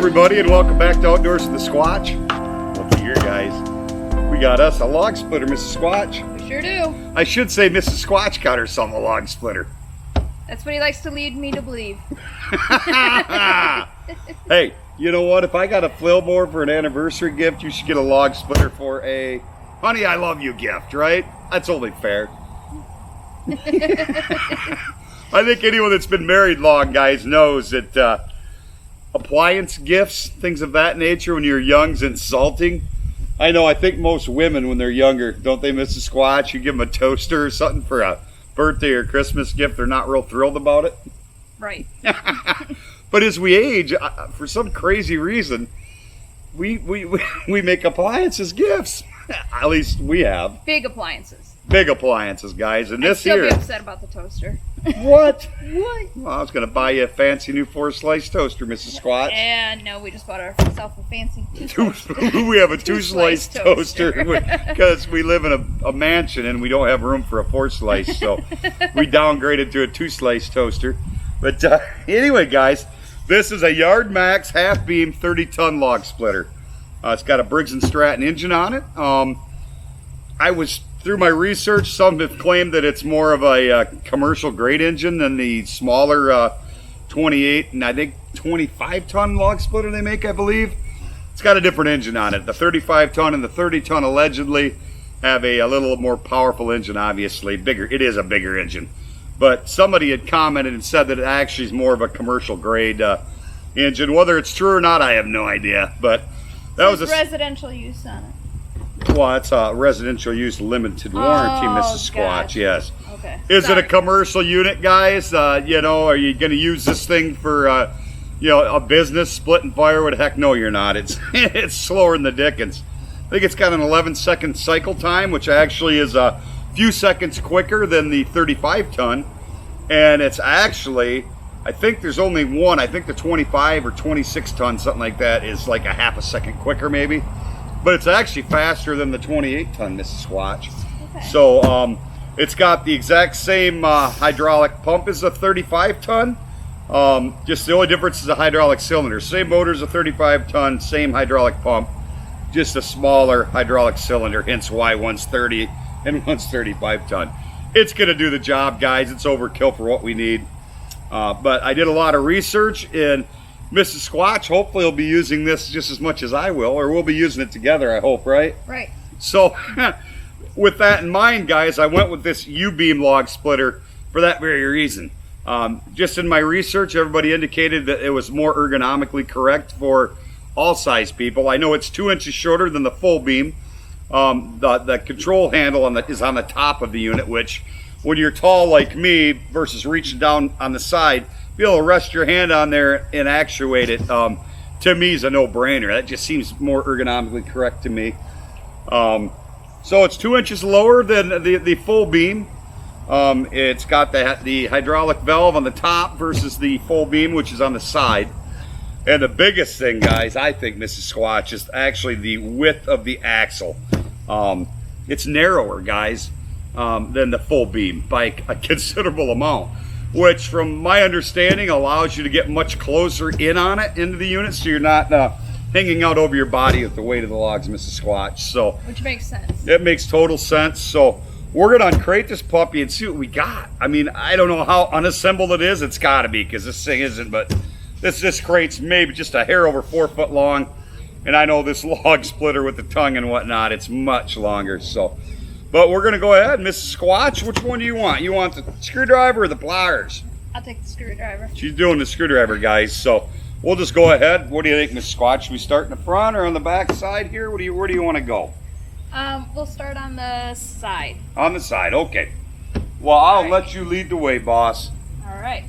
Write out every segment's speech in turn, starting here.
everybody, and welcome back to Outdoors with the Squatch. Look here, guys. We got us a log splitter, Mrs. Squatch. We sure do. I should say Mrs. Squatch got herself a log splitter. That's what he likes to lead me to believe. Hey, you know what? If I got a Flillmore for an anniversary gift, you should get a log splitter for a honey, I love you gift, right? That's only fair. I think anyone that's been married long, guys, knows that appliance gifts, things of that nature, when you're young is insulting. I know, I think most women, when they're younger, don't they, Mrs. Squatch? You give them a toaster or something for a birthday or Christmas gift, they're not real thrilled about it. Right. But as we age, for some crazy reason, we make appliances gifts. At least we have. Big appliances. Big appliances, guys. And I'd this still here. be upset about the toster. What? What? Well, I was going to buy you a fancy new 4-slice toaster, Mrs. Squatch. And no, we just bought ourselves a fancy We have a 2-slice toaster because we live in a mansion and we don't have room for a 4-slice, so we downgraded to a 2-slice toaster. But anyway, guys, this is a Yardmax half-beam 30-ton log splitter. It's got a Briggs & Stratton engine on it. Through my research, some have claimed that it's more of a commercial grade engine than the smaller 28 and I think 25-ton log splitter they make, I believe. It's got a different engine on it. The 35-ton and the 30-ton allegedly have a little more powerful engine, obviously. Bigger. It is a bigger engine. But somebody had commented and said that it actually is more of a commercial grade engine. Whether it's true or not, I have no idea. But that was a residential use on it. Well, it's a residential use limited warranty, Mrs. Squatch, gotcha. yes. Okay. Is it a commercial unit, guys? You know, are you going to use this thing for, a business, splitting firewood? Heck no, you're not. It's slower than the dickens. I think it's got an 11-second cycle time, which actually is a few seconds quicker than the 35-ton. And it's actually, I think there's only one. I think the 25 or 26-ton, something like that, is like a half a second quicker, maybe. But it's actually faster than the 28-ton, Mrs. Squatch. Okay. So it's got the exact same hydraulic pump as a 35-ton. Just the only difference is a hydraulic cylinder. Same motor as a 35-ton, same hydraulic pump. Just a smaller hydraulic cylinder, hence why one's 30 and one's 35-ton. It's going to do the job, guys. It's overkill for what we need. But I did a lot of research, and Mrs. Squatch hopefully will be using this just as much as I will, or we'll be using it together, I hope, right? Right. So, with that in mind, guys, I went with this U-beam log splitter for that very reason. Just in my research, everybody indicated that it was more ergonomically correct for all size people. I know it's 2 inches shorter than the full beam. The control handle is on the top of the unit, which when you're tall like me versus reaching down on the side, be able to rest your hand on there and actuate it, to me is a no-brainer. That just seems more ergonomically correct to me. So it's 2 inches lower than the full beam. It's got the hydraulic valve on the top versus the full beam, which is on the side. And the biggest thing, guys, I think, Mrs. Squatch, is actually the width of the axle. It's narrower, guys, than the full beam by a considerable amount, which from my understanding allows you to get much closer in on it into the unit, so you're not hanging out over your body with the weight of the logs, Mrs. Squatch. So which makes sense. It makes total sense. So we're going to uncrate this puppy and see what we got. I mean, I don't know how unassembled it is. It's got to be, because this thing isn't, but this crate's maybe just a hair over 4 foot long, and I know this log splitter with the tongue and whatnot, it's much longer. So, but we're going to go ahead. Mrs. Squatch, which one do you want? You want the screwdriver or the pliers? I'll take the screwdriver. She's doing the screwdriver, guys. So we'll just go ahead. What do you think, Mrs. Squatch? Should we start in the front or on the back side here? Where do you want to go? We'll start on the side. On the side, okay. Well, I'll let you lead the way, boss. All right.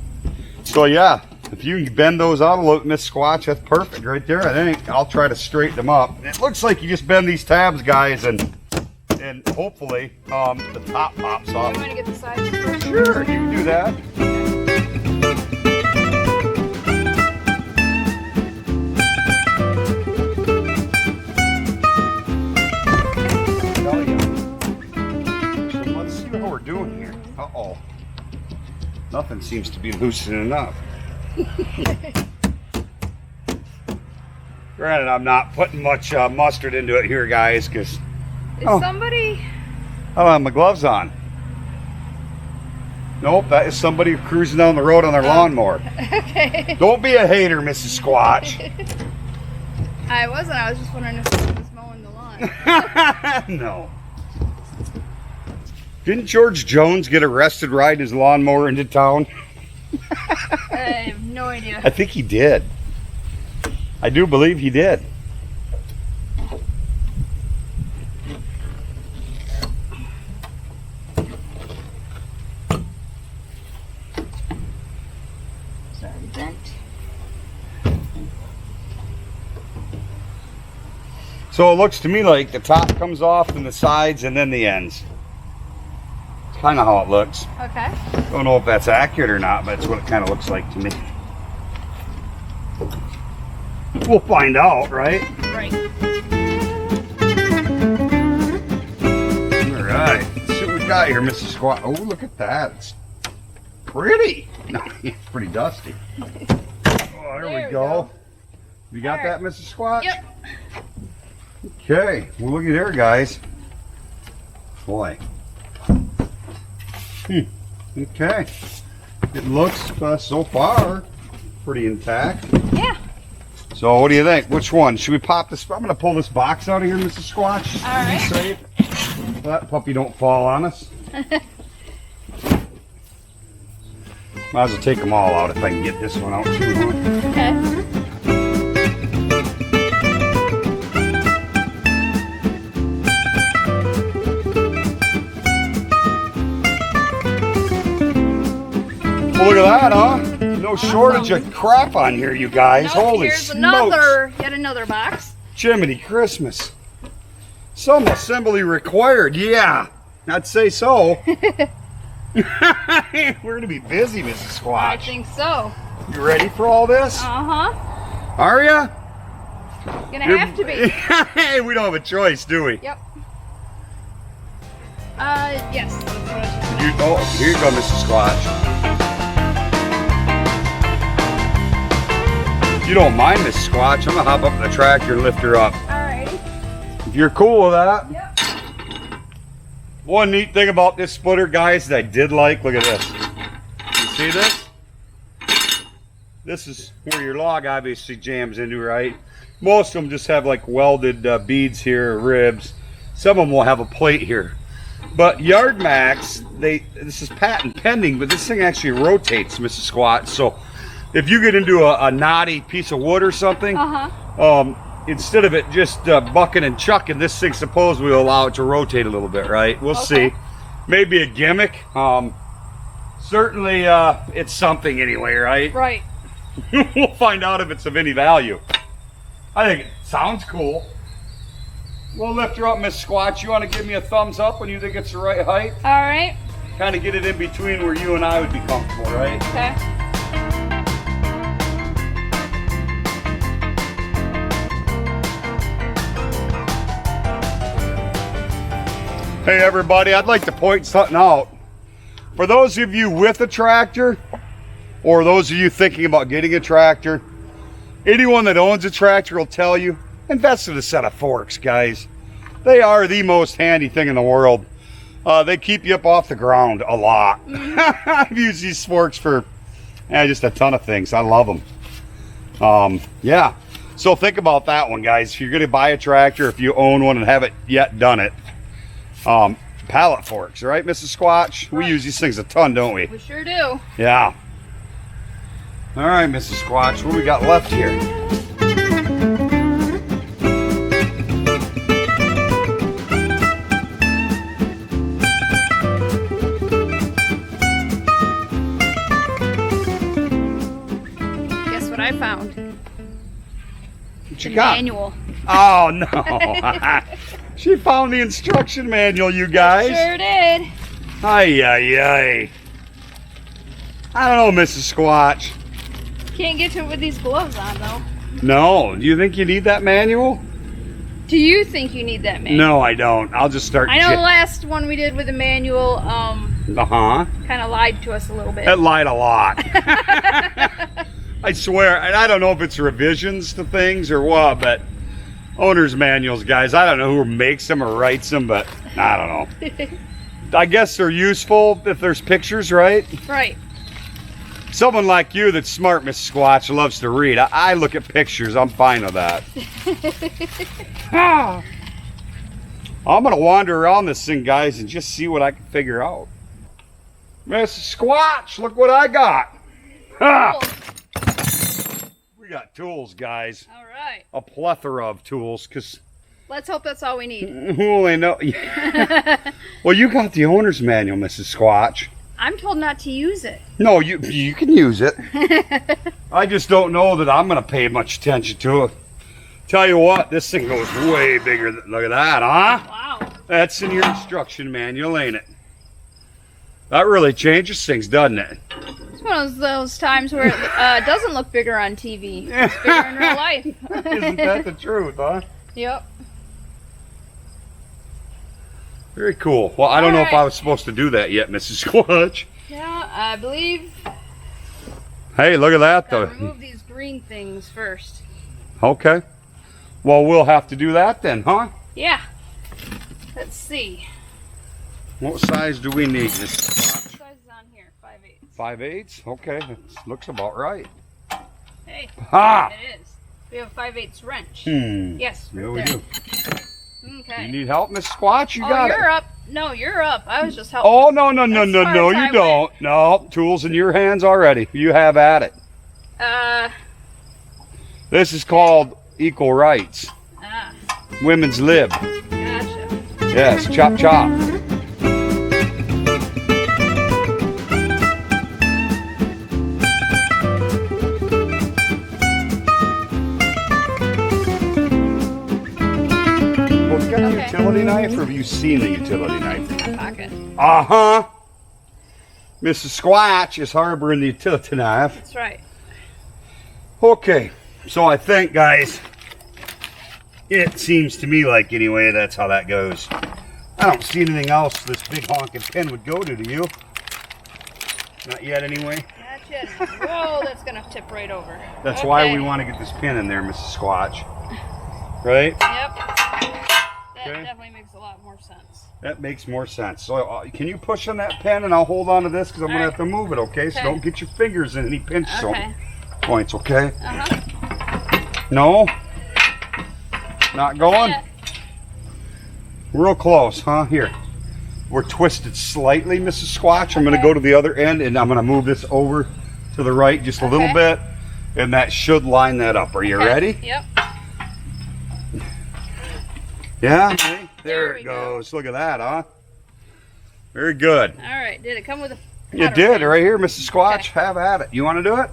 So yeah, if you can bend those out a little, Miss Squatch, that's perfect right there. I think I'll try to straighten them up. It looks like you just bend these tabs, guys, and hopefully the top pops off. You want to get the sides first? Sure, you can do that. So let's see what we're doing here. Uh-oh. Nothing seems to be loosening up. Granted, I'm not putting much mustard into it here, guys, because Is Oh. somebody... I don't have my gloves on. Nope, that is somebody cruising down the road on their lawnmower. Okay. Don't be a hater, Mrs. Squatch. I wasn't. I was just wondering if someone was mowing the lawn. No. Didn't George Jones get arrested riding his lawnmower into town? I have no idea. I think he did. I do believe he did. Sorry, bent. So it looks to me like the top comes off and the sides and then the ends. It's kind of how it looks. Okay. Don't know if that's accurate or not, but it's what it kind of looks like to me. We'll find out, right? Right. All right. Let's see what we got here, Mrs. Squat. Oh, look at that. It's pretty. No, it's pretty dusty. Oh, there we go. You got that, Mrs. Squatch? Yep. Okay. Well, look at there, guys. Boy. Okay. It looks, so far, pretty intact. Yeah. So, what do you think? Which one? Should we pop this? I'm going to pull this box out of here, Mrs. Squatch. All right. Safe. So that puppy don't fall on us. Might as well take them all out if I can get this one out too. Huh? Okay. Well, look at that, huh? No shortage of crap on here, you guys. Nope, Holy here's smokes. yet another box. Jiminy Christmas. Some assembly required. Yeah, I'd say so. We're going to be busy, Mrs. Squatch. I think so. You ready for all this? Uh-huh. Are ya? Gonna have to be. Hey, we don't have a choice, do we? Yep. Yes. That's what I should Oh, here you go, Mrs. Squatch. If you don't mind, Mrs. Squatch, I'm going to hop up in the tractor and lift her up. Alrighty. If you're cool with that. Yep. One neat thing about this splitter, guys, that I did like, look at this. You see this? This is where your log obviously jams into, right? Most of them just have like welded beads here, ribs. Some of them will have a plate here. But Yardmax, this is patent pending, but this thing actually rotates, Mrs. Squat. So if you get into a knotty piece of wood or something, instead of it just bucking and chucking, this thing supposedly will allow it to rotate a little bit, right? We'll see. Maybe a gimmick. Certainly, it's something anyway, right? Right. We'll find out if it's of any value. I think it sounds cool. We'll lift her up, Miss Squatch. You want to give me a thumbs up when you think it's the right height? All right. Kind of get it in between where you and I would be comfortable, right? Okay. Hey everybody, I'd like to point something out. For those of you with a tractor, or those of you thinking about getting a tractor, anyone that owns a tractor will tell you, invest in a set of forks, guys. They are the most handy thing in the world. They keep you up off the ground a lot. I've used these forks for just a ton of things. I love them. Yeah, so think about that one, guys. If you're going to buy a tractor, if you own one and haven't yet done it, pallet forks, right, Mrs. Squatch? We use these things a ton, don't we? We sure do. Yeah. All right, Mrs. Squatch, what do we got left here? Guess what I found? What you The got? manual. Oh, no. She found the instruction manual, you guys. Sure did. Ay, ay, ay. I don't know, Mrs. Squatch. Can't get to it with these gloves on, though. No. Do you think you need that manual? Do you think you need that manual? No, I don't. I'll just start. I know the last one we did with the manual, kind of lied to us a little bit. It lied a lot. I swear, and I don't know if it's revisions to things or what, but owner's manuals, guys. I don't know who makes them or writes them, but I don't know. I guess they're useful if there's pictures, right? Right. Someone like you that's smart, Miss Squatch, loves to read. I look at pictures. I'm fine with that. I'm going to wander around this thing, guys, and just see what I can figure out. Miss Squatch, look what I got. Ha! We got tools, guys. All right. A plethora of tools, because... Let's hope that's all we need. Who only know? Well, you got the owner's manual, Mrs. Squatch. I'm told not to use it. No, you can use it. I just don't know that I'm going to pay much attention to it. Tell you what, this thing goes way bigger than, look at that, huh? Wow. That's in your instruction manual, ain't it? That really changes things, doesn't it? It's one of those times where it doesn't look bigger on TV. It's bigger in real life. Isn't that the truth, huh? Yep. Very cool. Well, I don't know if I was supposed to do that yet, Mrs. Squatch. Yeah, I believe. Hey, look at that, though. Remove these green things first. Okay. Well, we'll have to do that then, huh? Yeah. Let's see. What size do we need, Mrs. Squatch? What size is on here? 5/8. 5/8? Okay, that looks about right. Hey. Ha! It is. We have a 5/8 wrench. Yes. Yeah, Right we there. do. Okay. You need help, Miss Squatch? You got it. You're up. No, you're up. I was just helping. Oh, no, no, no, As no, far no, as I you don't. No, tools in your hands already. You have at it. This is called equal rights. Women's lib. Gotcha. Yes, chop, chop. Well, you got a utility knife, or have you seen the utility knife? Pocket. Uh-huh. Mrs. Squatch is harboring the utility knife. That's right. Okay, so I think, guys, it seems to me like, anyway, that's how that goes. I don't see anything else this big honking pin would go to, do you? Not yet, anyway. Not yet. Whoa, that's going to tip right over. That's why we want to get this pin in there, Mrs. Squatch. Right? Yep. That definitely makes a lot more sense. That makes more sense. So can you push on that pin, and I'll hold on to this, because I'm going to have to move it, okay? So don't get your fingers in any pinch points, okay? No? Not going? Real close, huh? Here. We're twisted slightly, Mrs. Squatch. I'm going to go to the other end, and I'm going to move this over to the right just a little bit, and that should line that up. Are you ready? Yep. Yeah? Okay. There it goes. Look at that, huh? Very good. All right. Did it come with a... You did, right here, Mrs. Squatch. Have at it. You want to do it?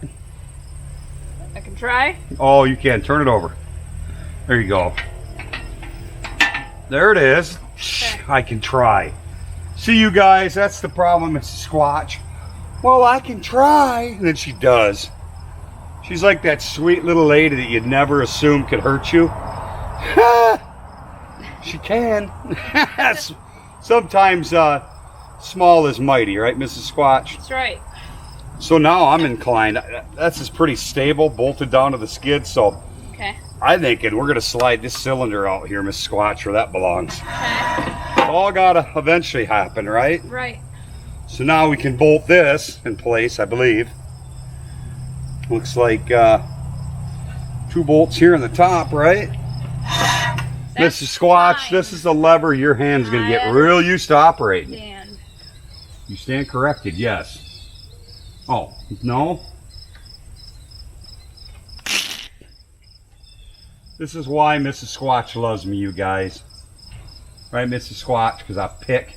I can try. Oh, you can. Turn it over. There you go. There it is. I can try. See, you guys, that's the problem, Mrs. Squatch. Well, I can try. And then she does. She's like that sweet little lady that you'd never assume could hurt you. She can. Sometimes small is mighty, right, Mrs. Squatch? That's right. So now I'm inclined. That's just pretty stable, bolted down to the skid. So I think we're going to slide this cylinder out here, Miss Squatch, where that belongs. It's all got to eventually happen, right? Right. So now we can bolt this in place, I believe. Looks like 2 bolts here on the top, right? Mrs. Squatch, this is the lever your hand's going to get real used to operating. You stand corrected, yes. Oh, no? This is why Mrs. Squatch loves me, you guys. Right, Mrs. Squatch? Because I pick.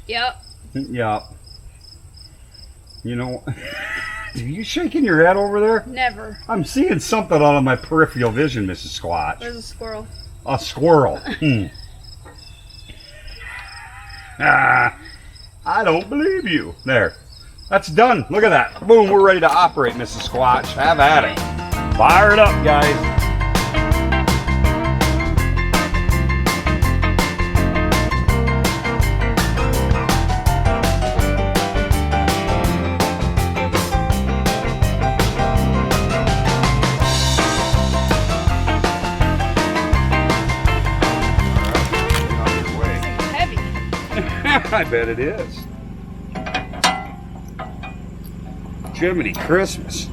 Yep. Yep. You know, are you shaking your head over there? Never. I'm seeing something out of my peripheral vision, Mrs. Squatch. There's a squirrel. A squirrel. I don't believe you. There. That's done. Look at that. Boom, we're ready to operate, Mrs. Squatch. Have at it. Fire it up, guys. I bet it is. Jiminy Christmas.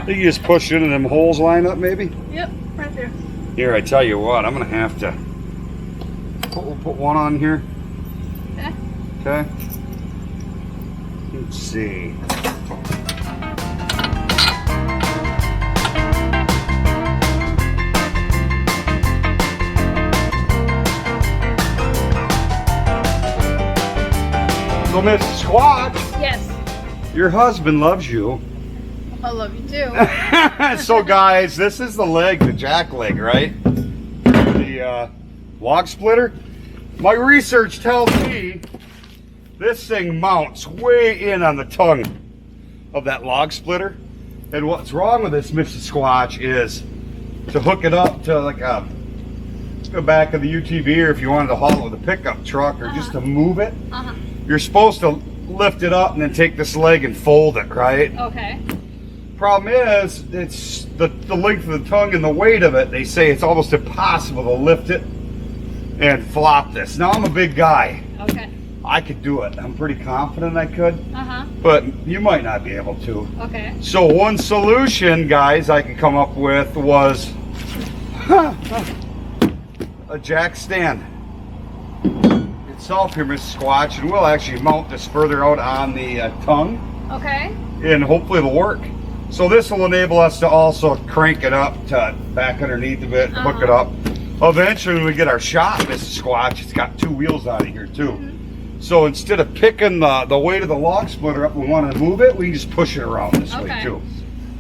You can just push it in them holes line up maybe? Yep, right there. Here, I tell you what, I'm gonna have to put one on here. Okay. Okay. Let's see. So, Miss Squatch, Yes. your husband loves you. I love you too. So, guys, this is the leg, the jack leg, right? The log splitter. My research tells me this thing mounts way in on the tongue of that log splitter. And what's wrong with this, Mrs. Squatch, is to hook it up to like the back of the UTV, or if you wanted to haul it with a pickup truck, or just to move it. You're supposed to lift it up and then take this leg and fold it, right? Okay. Problem is, it's the length of the tongue and the weight of it. They say it's almost impossible to lift it and flop this. Now, I'm a big guy. Okay. I could do it. I'm pretty confident I could. Uh-huh. But you might not be able to. Okay. So one solution, guys, I could come up with was a jack stand itself here, Mrs. Squatch, and we'll actually mount this further out on the tongue. Okay. And hopefully it'll work. So this will enable us to also crank it up to back underneath of it, hook it up. Eventually, when we get our shot, Mrs. Squatch, it's got two wheels on it here too. So instead of picking the weight of the log splitter up, we want to move it, we can just push it around this way too.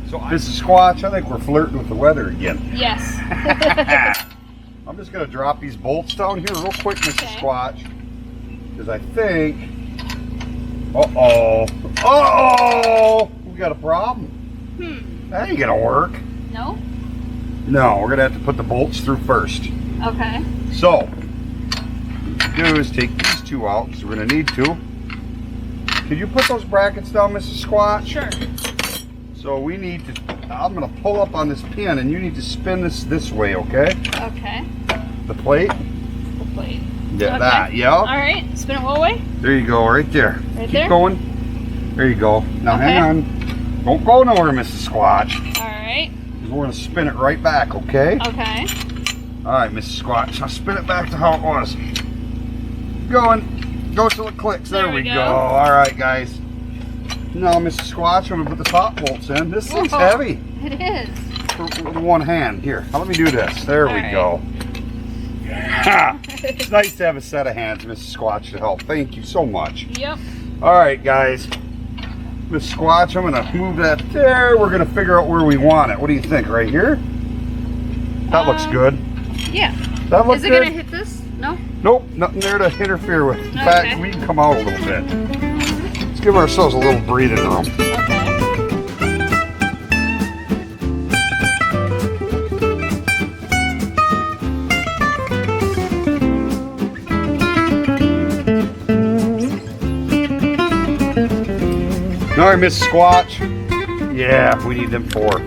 So Mrs. Squatch, I think we're flirting with the weather again. Yes. I'm just going to drop these bolts down here real quick, Mrs. Squatch, because I think, we got a problem. That ain't gonna work. No? No, we're gonna have to put the bolts through first. Okay. So, what we do is take these two out, because we're gonna need to. Could you put those brackets down, Mrs. Squatch? Sure. So we need to, I'm gonna pull up on this pin, and you need to spin this way, okay? Okay. The plate? The plate. Yeah, Okay. that, yeah. All right. Spin it what way? There you go, right there. Right Keep there? going. There you go. Now Okay. hang on. Don't go nowhere, Mrs. Squatch. All right. We're gonna spin it right back, okay? Okay. All right, Mrs. Squatch. Now spin it back to how it was. Going. Go till it clicks. There we go. All right, guys. Now, Mrs. Squatch, I'm gonna put the top bolts in. This thing's heavy. It is. With one hand. Here, now let me do this. There we go. Ha! It's nice to have a set of hands, Mrs. Squatch, to help. Thank you so much. Yep. All right, guys. Miss Squatch, I'm gonna move that there. We're gonna figure out where we want it. What do you think? Right here? That looks good. Yeah. That looks good. Is it gonna hit this? No? Nope, nothing there to interfere with. In fact, we can come out a little bit. Let's give ourselves a little breathing room. Okay. All right, Miss Squatch. Yeah, we need them 4.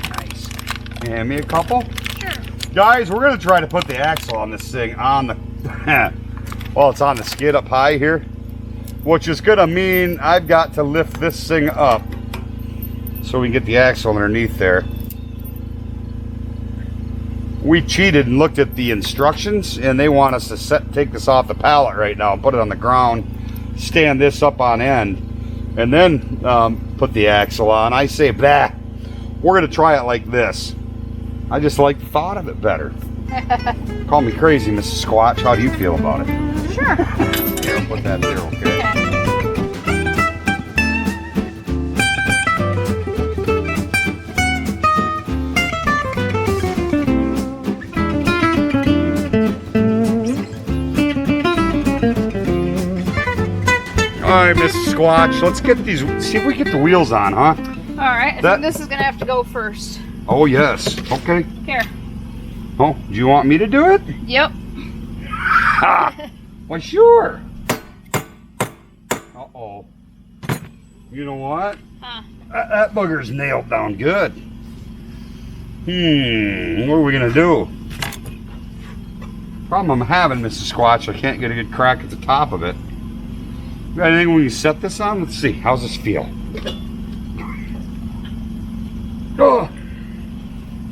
Nice. Hand me a couple. Sure. Guys, we're gonna try to put the axle on this thing on the, well, it's on the skid up high here, which is gonna mean I've got to lift this thing up so we can get the axle underneath there. We cheated and looked at the instructions, and they want us to take this off the pallet right now and put it on the ground, stand this up on end, and then put the axle on. I say, bah, we're gonna try it like this. I just like the thought of it better. Call me crazy, Mrs. Squatch. How do you feel about it? Sure. Here, I'll put that there, okay? All right, Mrs. Squatch, let's get these, see if we get the wheels on, huh? All right, I think this is gonna have to go first. Oh, yes. Okay. Here. Oh, do you want me to do it? Yep. Ha! Why, sure. Uh-oh. You know what? Huh. That bugger's nailed down good. What are we gonna do? Problem I'm having, Mrs. Squatch, I can't get a good crack at the top of it. You got anything when you set this on? Let's see. How's this feel? Oh.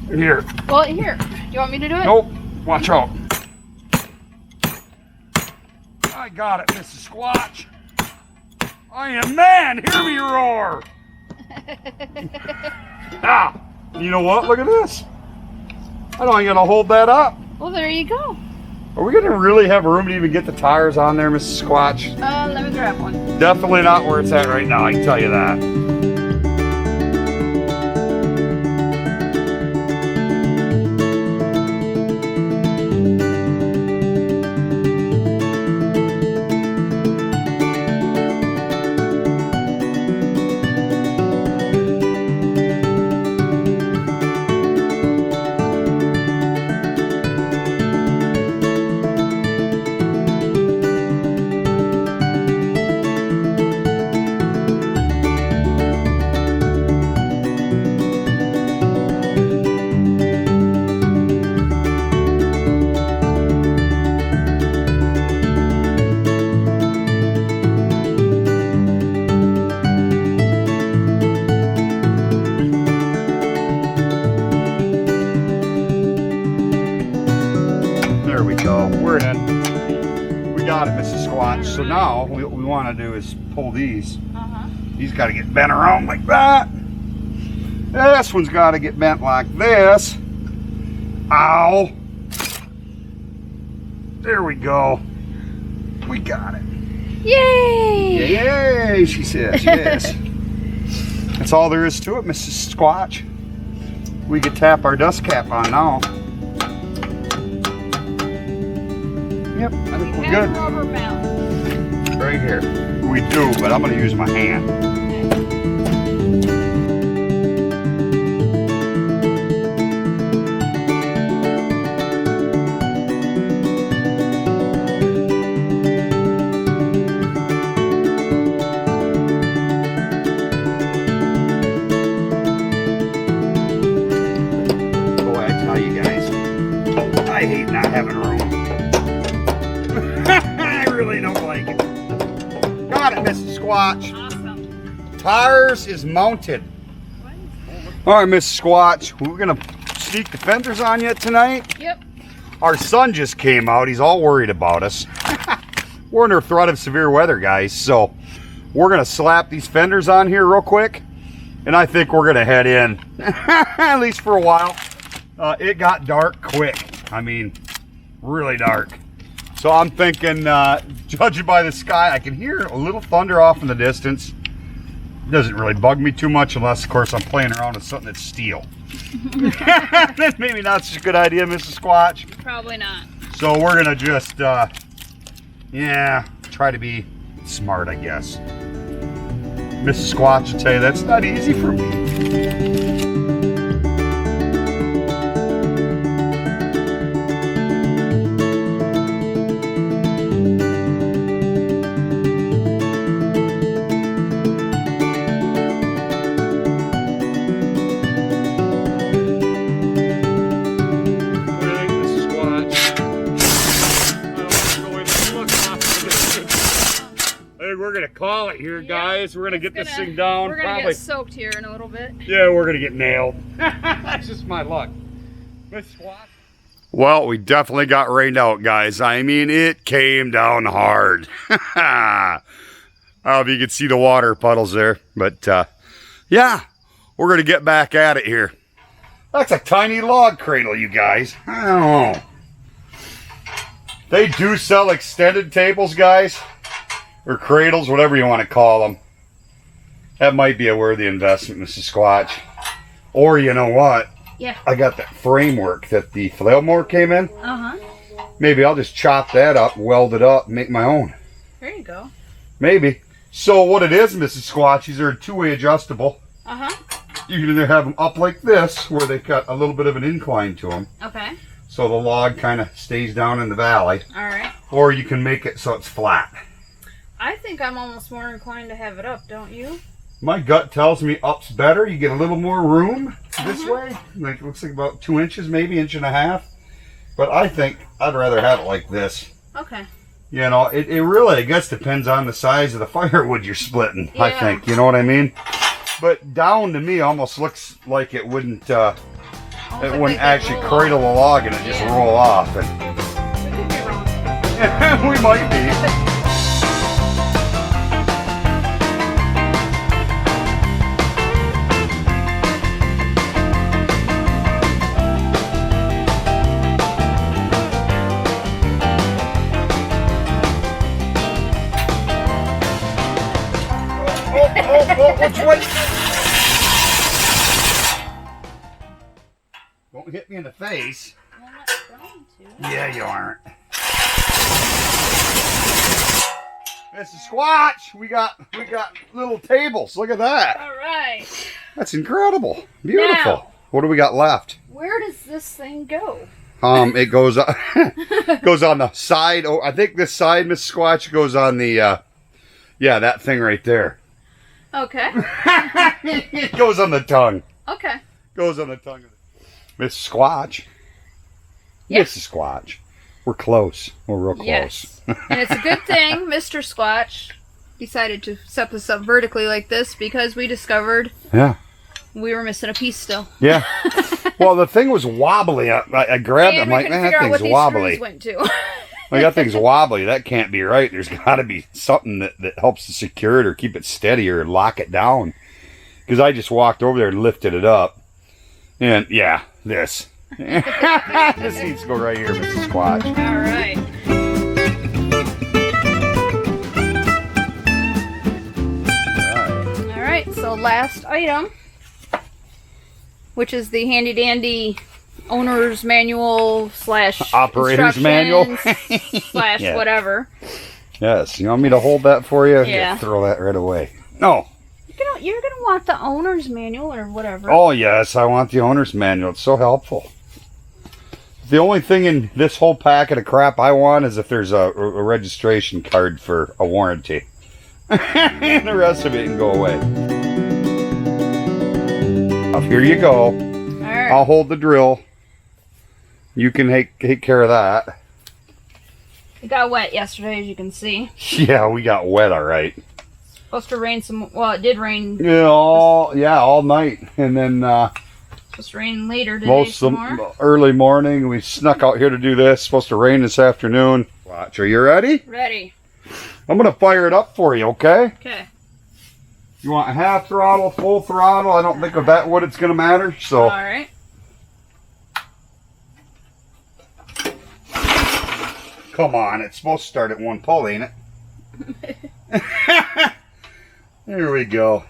Here. Well, here. Do you want me to do it? Nope. Watch out. I got it, Mrs. Squatch. I am man. Hear me roar. Ah. You know what? Look at this. I don't even gonna hold that up. Well, there you go. Are we gonna really have room to even get the tires on there, Mrs. Squatch? Let me grab one. Definitely not where it's at right now, I can tell you that. There we go. We're in. We got it, Mrs. Squatch. So now what we want to do is pull these. These got to get bent around like that. This one's got to get bent like this. Ow. There we go. We got it. Yay! Yay, she says. Yes. That's all there is to it, Mrs. Squatch. We could tap our dust cap on now. Yep, I think we're good. Rubber mount. Right here. We do, but I'm going to use my hand. Boy, I tell you guys, I hate not having room. I really don't like it. Got it, Mrs. Squatch. Awesome. Tires is mounted. All right, Mrs. Squatch, we're gonna sneak the fenders on you tonight. Yep. Our son just came out. He's all worried about us. We're under threat of severe weather, guys. So we're gonna slap these fenders on here real quick, and I think we're gonna head in, at least for a while. It got dark quick. I mean, really dark. So I'm thinking, judging by the sky, I can hear a little thunder off in the distance. It doesn't really bug me too much unless, of course, I'm playing around with something that's steel. Then maybe not such a good idea, Mrs. Squatch. Probably not. So we're gonna just, yeah, try to be smart, I guess. Mrs. Squatch will tell you that's not easy for me. We're gonna call it here, guys. We're gonna get this thing down. We're gonna get soaked here in a little bit. Yeah, we're gonna get nailed. That's just my luck. Well, we definitely got rained out, guys. I mean, it came down hard. I don't know if you can see the water puddles there, but yeah, we're gonna get back at it here. That's a tiny log cradle, you guys. I don't know. They do sell extended tables, guys. Or cradles, whatever you want to call them. That might be a worthy investment, Mrs. Squatch. Or you know what? Yeah. I got that framework that the flail mower came in. Uh-huh. Maybe I'll just chop that up, weld it up, and make my own. There you go. Maybe. So what it is, Mrs. Squatch, these are two-way adjustable. Uh-huh. You can either have them up like this, where they've got a little bit of an incline to them. Okay. So the log kind of stays down in the valley. All right. Or you can make it so it's flat. I think I'm almost more inclined to have it up, don't you? My gut tells me up's better. You get a little more room this way. Like, it looks like about 2 inches, maybe 1.5 inches. But I think I'd rather have it like this. Okay. You know, it really, I guess, depends on the size of the firewood you're splitting, I Yeah. think. You know what I mean? But down to me almost looks like it wouldn't Like actually cradle a log and it just roll off. And We could be wrong. we might be. Oh, which way? Don't hit me in the face. I'm not trying to. Yeah, you aren't. Mrs. Squatch, we got little tables. Look at that. All right. That's incredible. Beautiful. Now, what do we got left? where does this thing go? It goes goes on the side. Oh, I think this side, Miss Squatch, goes on the yeah, that thing right there. Okay. It goes on the tongue. Okay. Goes on the tongue. Miss Squatch. Yeah. Mrs. Squatch. We're close. We're real close. Yes. And it's a good thing Mr. Squatch decided to set this up vertically like this because we discovered Yeah. we were missing a piece still. Yeah. Well, the thing was wobbly. I grabbed it. I'm And we like, couldn't man, figure that out what thing's these wobbly. screws went to. Like, that thing's wobbly. That can't be right. There's got to be something that helps to secure it or keep it steady or lock it down. Because I just walked over there and lifted it up. And, yeah, this. This needs to go right here, Mrs. Squatch. All right. All right. So last item, which is the handy dandy owner's manual / Operator's manual. / Yeah. whatever. Yes. You want me to hold that for you? Yeah. Throw that right away. No. You're gonna want the owner's manual or whatever. Oh, yes. I want the owner's manual. It's so helpful. The only thing in this whole packet of crap I want is if there's a registration card for a warranty. And the rest of it can go away. Here you go. All right. I'll hold the drill. You can take care of that. It got wet yesterday, as you can see. Yeah, we got wet, all right. Supposed to rain some. Well, it did rain. Yeah, all night, and then Supposed to rain later today. Some most more. early morning. We snuck out here to do this. Supposed to rain this afternoon. Watch. Are you ready? Ready. I'm gonna fire it up for you. Okay. Okay. You want half throttle, full throttle? I don't think of that what it's gonna matter. So. All right. Come on, it's supposed to start at one pull, ain't it? There we go.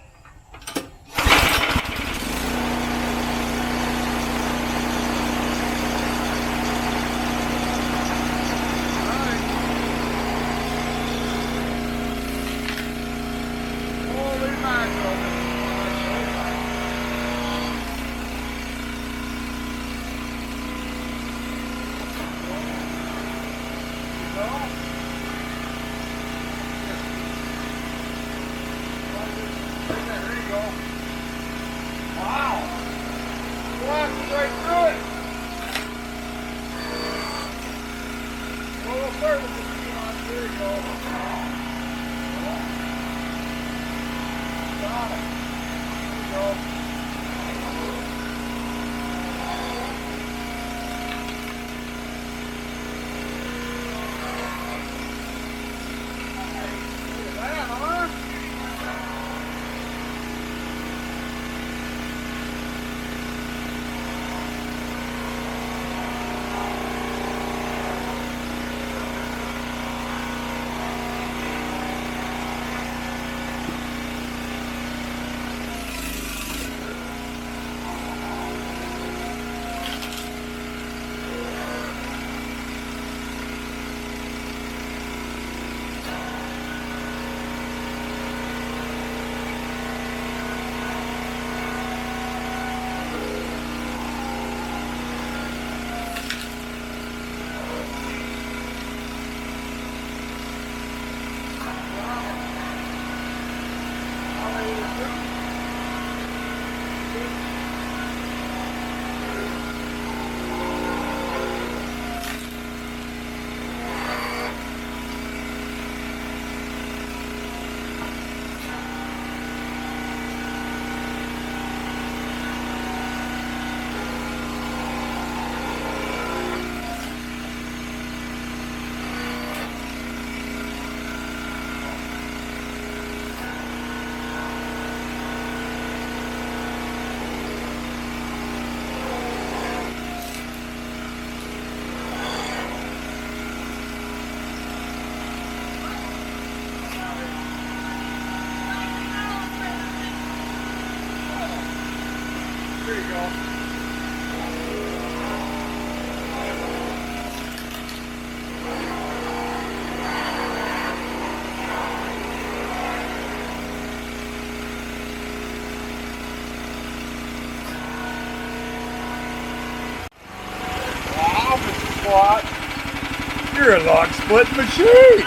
Squatch. You're a log split machine.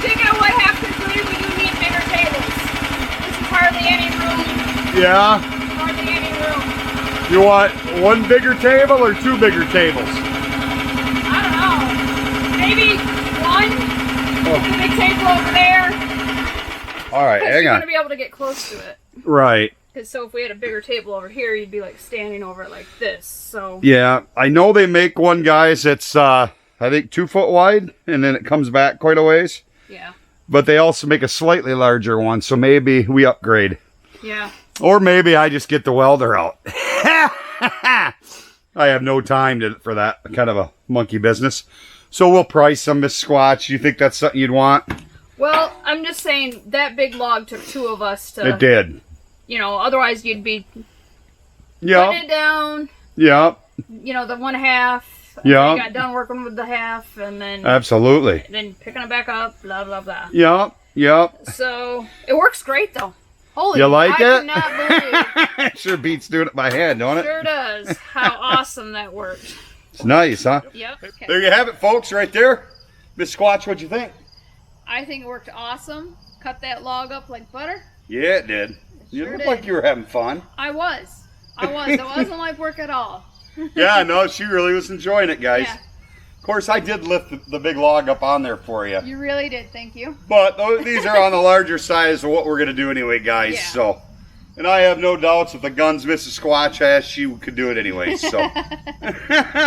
Think I would have to agree we do need bigger tables. This is hardly any room. Yeah. Hardly any room. You want one bigger table or two bigger tables? I don't know. Maybe one. The big table over there. All right, hang You're on. gonna be able to get close to it. Right. Because so if we had a bigger table over here, you'd be like standing over it like this. So Yeah, I know they make one, guys. It's I think 2 foot wide, and then it comes back quite a ways. yeah, But they also make a slightly larger one, so maybe we upgrade. yeah. Or maybe I just get the welder out. I have no time for that kind of a monkey business. So we'll price them, Miss Squatch. You think that's something you'd want? Well, I'm just saying that big log took 2 of us to. It did. You know, otherwise you'd be Yeah. putting it down. Yeah. You know, the 1/2. Yeah. You got done working with the half, and then Absolutely. picking it back up. Blah blah blah. Yeah. Yeah. So it works great though. Holy, You like I it? cannot believe. It sure beats doing it by hand, don't it? Sure does. How awesome that worked. It's nice, huh? Yep. Okay. There you have it, folks, right there. Miss Squatch, what'd you think? I think it worked awesome. Cut that log up like butter. Yeah, it did. You Sure look did. like you were having fun. I was. It wasn't like work at all. Yeah, no, she really was enjoying it, guys. Yeah. Of course, I did lift the big log up on there for you. You really did. Thank you. But these are on the larger size of what we're going to do anyway, guys. Yeah. So, and I have no doubts with the guns Mrs. Squatch has, she could do it anyway. So,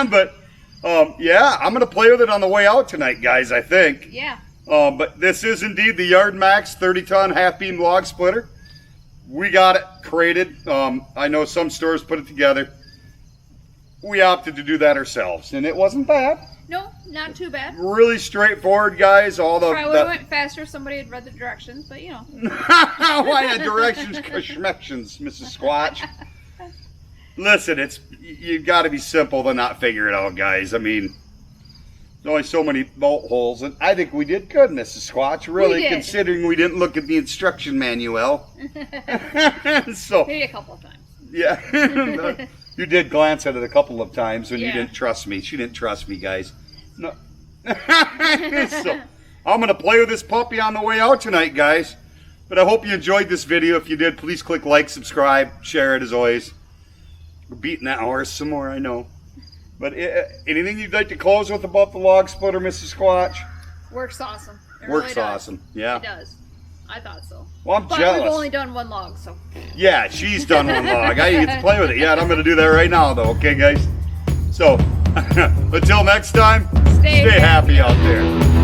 but yeah, I'm going to play with it on the way out tonight, guys, I think. Yeah. But this is indeed the Yardmax 30-ton half-beam log splitter. We got it created. I know some stores put it together. We opted to do that ourselves, and it wasn't bad. No, not too bad. Really straightforward, guys. All the Probably would have went faster if somebody had read the directions, but you know. why the directions, schmections, Mrs. Squatch. Listen, you've got to be simple to not figure it out, guys. I mean, there's only so many bolt holes, and I think we did good, Mrs. Squatch. Really, We did. considering we didn't look at the instruction manual. So Maybe a couple of times. yeah, you did glance at it a couple of times when you Yeah. didn't trust me. She didn't trust me, guys. No. So I'm gonna play with this puppy on the way out tonight, guys. But I hope you enjoyed this video. If you did, please click like, subscribe, share it as always. We're beating that horse some more, I know. But anything you'd like to close with about the log splitter, Mrs. Squatch? Works awesome. It Works really does. awesome. Yeah. It does. I thought so. Well, I'm But jealous. we've only done one log, so. Yeah, she's done one log. I get to play with it yet. I'm going to do that right now, though. Okay, guys? So, until next time, Stay stay happy out there.